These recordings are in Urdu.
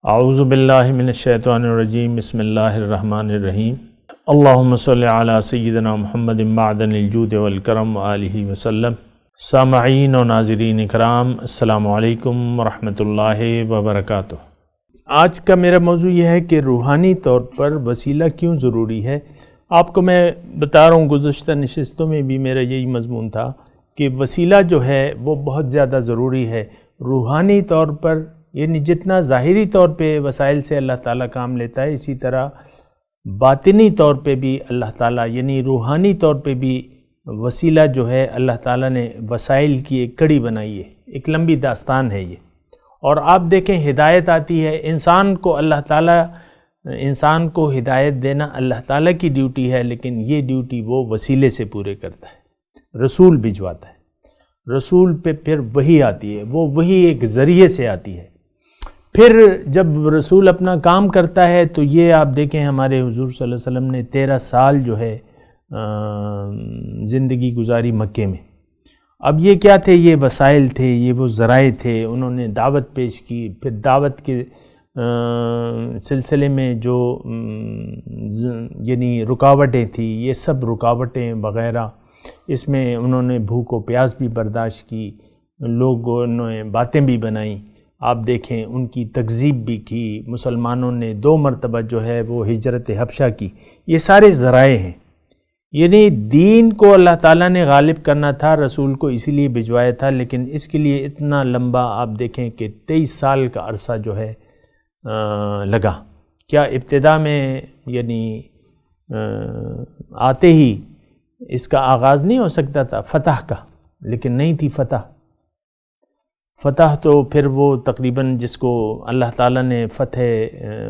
اعوذ باللہ من الشیطان الرجیم بسم اللہ الرحمن الرحیم اللہم صلی علی سیدنا محمد معدن الجود والکرم وآلہ وسلم۔ سامعین و ناظرین اکرام، السلام علیکم ورحمۃ اللہ وبرکاتہ۔ آج کا میرا موضوع یہ ہے کہ روحانی طور پر وسیلہ کیوں ضروری ہے۔ آپ کو میں بتا رہا ہوں، گزشتہ نشستوں میں بھی میرا یہی مضمون تھا کہ وسیلہ جو ہے وہ بہت زیادہ ضروری ہے روحانی طور پر، یعنی جتنا ظاہری طور پہ وسائل سے اللہ تعالیٰ کام لیتا ہے، اسی طرح باطنی طور پہ بھی اللہ تعالیٰ، یعنی روحانی طور پہ بھی وسیلہ جو ہے اللہ تعالیٰ نے وسائل کی ایک کڑی بنائی ہے، ایک لمبی داستان ہے یہ۔ اور آپ دیکھیں، ہدایت آتی ہے انسان کو ہدایت دینا اللہ تعالیٰ کی ڈیوٹی ہے، لیکن یہ ڈیوٹی وہ وسیلے سے پورے کرتا ہے، رسول بھجواتا ہے، رسول پہ پھر وحی آتی ہے، وہ وحی ایک ذریعے سے آتی ہے۔ پھر جب رسول اپنا کام کرتا ہے تو یہ آپ دیکھیں، ہمارے حضور صلی اللہ علیہ وسلم نے 13 سال جو ہے زندگی گزاری مکے میں۔ اب یہ کیا تھے؟ یہ وسائل تھے، یہ وہ ذرائع تھے۔ انہوں نے دعوت پیش کی، پھر دعوت کے سلسلے میں جو یعنی رکاوٹیں تھیں، یہ سب رکاوٹیں وغیرہ، اس میں انہوں نے بھوک و پیاس بھی برداشت کی، لوگوں نے باتیں بھی بنائیں، آپ دیکھیں ان کی تکذیب بھی کی، مسلمانوں نے 2 مرتبہ جو ہے وہ ہجرت حبشہ کی۔ یہ سارے ذرائع ہیں، یعنی دین کو اللہ تعالیٰ نے غالب کرنا تھا، رسول کو اسی لیے بھجوایا تھا، لیکن اس کے لیے اتنا لمبا آپ دیکھیں کہ 23 سال کا عرصہ جو ہے لگا۔ کیا ابتدا میں یعنی آتے ہی اس کا آغاز نہیں ہو سکتا تھا فتح کا؟ لیکن نہیں تھی فتح تو پھر وہ تقریباً جس کو اللہ تعالیٰ نے فتح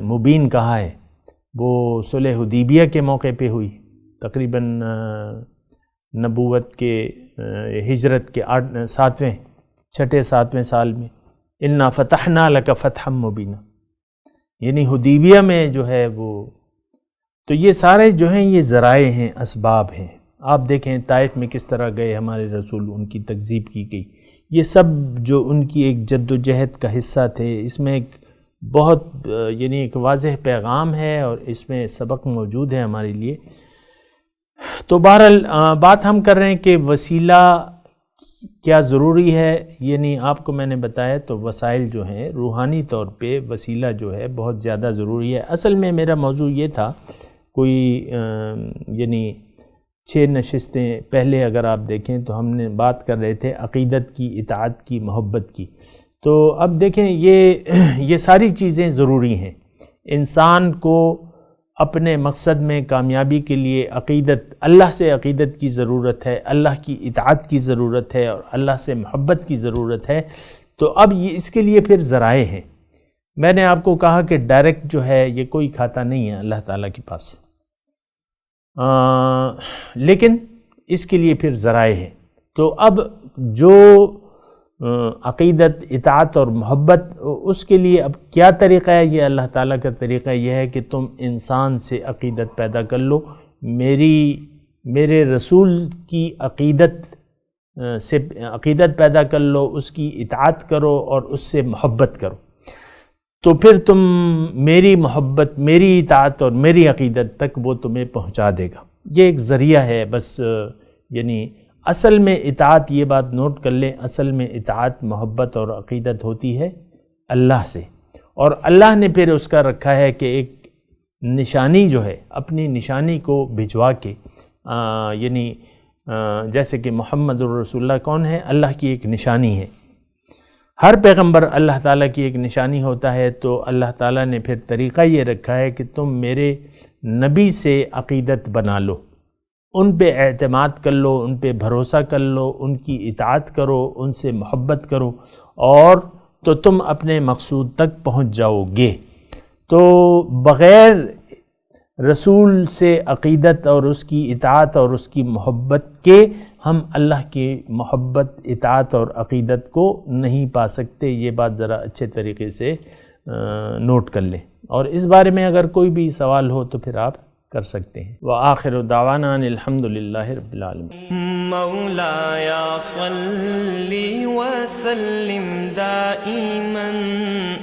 مبین کہا ہے، وہ صلح حدیبیہ کے موقع پہ ہوئی، تقریباً نبوت کے ہجرت کے 7ویں سال میں۔ انا فتحنا لک فتحا مبینا، یعنی حدیبیہ میں جو ہے وہ، تو یہ سارے جو ہیں یہ ذرائع ہیں، اسباب ہیں۔ آپ دیکھیں طائف میں کس طرح گئے ہمارے رسول، ان کی تکذیب کی گئی، یہ سب جو ان کی ایک جد و جہد کا حصہ تھے۔ اس میں ایک بہت یعنی ایک واضح پیغام ہے اور اس میں سبق موجود ہے ہمارے لیے۔ تو بہرحال بات ہم کر رہے ہیں کہ وسیلہ کیا ضروری ہے، یعنی آپ کو میں نے بتایا تو وسائل جو ہیں روحانی طور پہ وسیلہ جو ہے بہت زیادہ ضروری ہے۔ اصل میں میرا موضوع یہ تھا، کوئی یعنی 6 نشستیں پہلے اگر آپ دیکھیں تو ہم نے بات کر رہے تھے عقیدت کی، اطاعت کی، محبت کی۔ تو اب دیکھیں یہ ساری چیزیں ضروری ہیں۔ انسان کو اپنے مقصد میں کامیابی کے لیے عقیدت، اللہ سے عقیدت کی ضرورت ہے، اللہ کی اطاعت کی ضرورت ہے، اور اللہ سے محبت کی ضرورت ہے۔ تو اب یہ اس کے لیے پھر ذرائع ہیں۔ میں نے آپ کو کہا کہ ڈائریکٹ جو ہے یہ کوئی کھاتا نہیں ہے اللہ تعالیٰ کے پاس، لیکن اس کے لیے پھر ذرائع ہیں۔ تو اب جو عقیدت، اطاعت اور محبت، اس کے لیے اب کیا طریقہ ہے؟ یہ اللہ تعالیٰ کا طریقہ یہ ہے کہ تم انسان سے عقیدت پیدا کر لو، میرے رسول کی عقیدت پیدا کر لو، اس کی اطاعت کرو اور اس سے محبت کرو، تو پھر تم میری محبت، میری اطاعت اور میری عقیدت تک وہ تمہیں پہنچا دے گا۔ یہ ایک ذریعہ ہے بس، یعنی اصل میں اطاعت، یہ بات نوٹ کر لیں، اصل میں اطاعت، محبت اور عقیدت ہوتی ہے اللہ سے، اور اللہ نے پھر اس کا رکھا ہے کہ ایک نشانی جو ہے، اپنی نشانی کو بھجوا کے، یعنی جیسے کہ محمد الرسول اللہ کون ہے؟ اللہ کی ایک نشانی ہے۔ ہر پیغمبر اللہ تعالیٰ کی ایک نشانی ہوتا ہے، تو اللہ تعالیٰ نے پھر طریقہ یہ رکھا ہے کہ تم میرے نبی سے عقیدت بنا لو، ان پہ اعتماد کر لو، ان پہ بھروسہ کر لو، ان کی اطاعت کرو، ان سے محبت کرو، اور تو تم اپنے مقصود تک پہنچ جاؤ گے۔ تو بغیر رسول سے عقیدت اور اس کی اطاعت اور اس کی محبت کے ہم اللہ کی محبت، اطاعت اور عقیدت کو نہیں پا سکتے۔ یہ بات ذرا اچھے طریقے سے نوٹ کر لیں، اور اس بارے میں اگر کوئی بھی سوال ہو تو پھر آپ کر سکتے ہیں۔ وآخر دعوانا ان الحمد للہ رب العالمین۔ مولاي صل وسلم دائما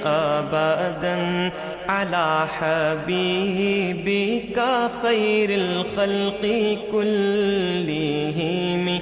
ابدا على حبيبك خير الخلق كلهم